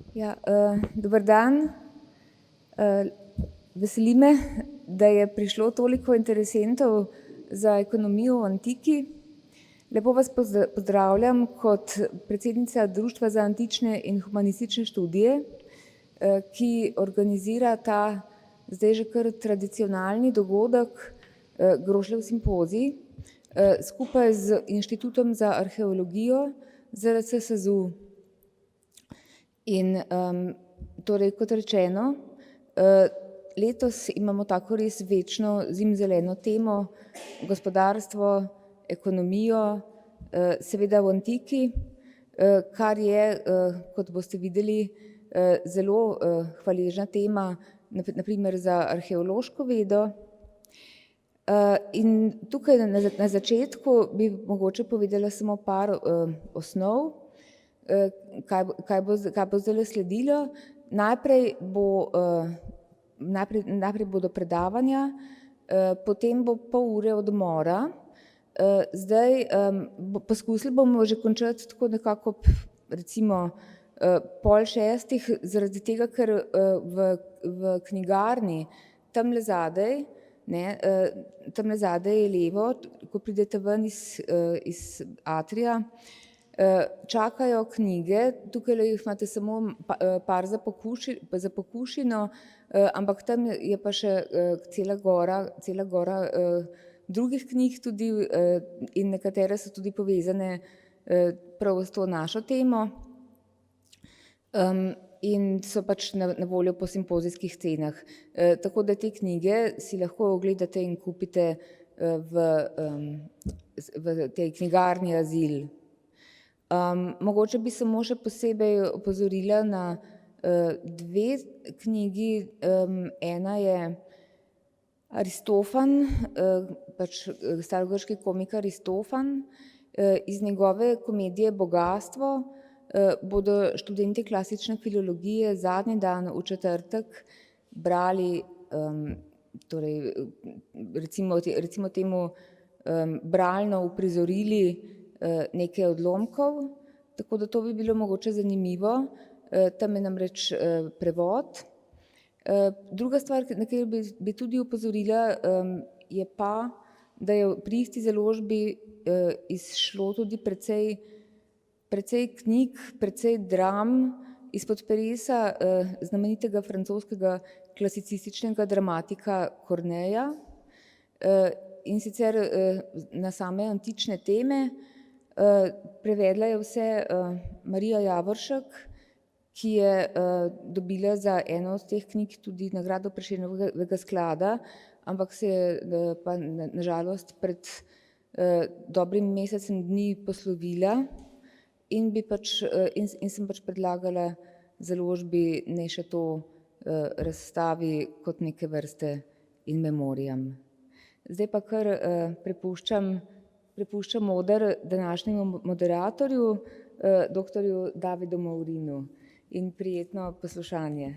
Dober dan. Veseli me, da je prišlo toliko interesentov za ekonomijo v antiki. Lepo vas pozdravljam kot predsednica Društva za antične in humanistične študije, ki organizira ta zdaj že kar tradicionalni dogodek Grošljev simpozij skupaj z Inštitutom za arheologijo ZRC SAZU. In torej, kot rečeno, letos imamo tako res večno zimzeleno temo, gospodarstvo, ekonomijo, seveda v antiki, kar je, kot boste videli, zelo hvaležna tema, na primer za arheološko vedo. In tukaj na začetku bi mogoče povedala samo par osnov, kaj bo zdajle sledilo. Najprej bodo predavanja, potem bo pol ure odmora. Zdaj poskusili bomo že končati tako nekako recimo 5:30, zaradi tega, ker v knjigarni tamle zadaj, tamle zadaj je levo, ko pridete ven iz atrija, čakajo knjige, tukaj jih imate samo par za pokušino, ampak tam je pa še cela gora drugih knjig tudi in nekatere so tudi povezane prav s to našo temo. In so pač na voljo po simpozijskih cenah. Tako da te knjige si lahko ogledate in kupite v tej knjigarni Azil. Mogoče bi samo še posebej opozorila na dve knjigi. Ena je Aristofan, pač starogrški komik Aristofan, iz njegove komedije Bogastvo bodo študenti klasične filologije zadnji dan v četrtek brali, torej recimo temu bralno uprizorili nekaj odlomkov, tako da to bi bilo mogoče zanimivo. Tam je namreč prevod. Druga stvar, na katero bi tudi opozorila, je pa, da je pri isti založbi izšlo tudi precej knjig, precej dram izpod peresa znamenitega francoskega klasicističnega dramatika Corneilleja, in sicer na same antične teme. Prevedla je vse Marija Javoršek, ki je dobila za eno od teh knjig tudi nagrado Prešernovega sklada, ampak se je pa na žalost pred dobrim mesecem dni poslovila in sem pač predlagala založbi, naj še to razstavi kot neke vrste in memoriam. Zdaj pa kar prepuščam oder današnjemu moderatorju, doktorju Davidu Maurinu, in prijetno poslušanje.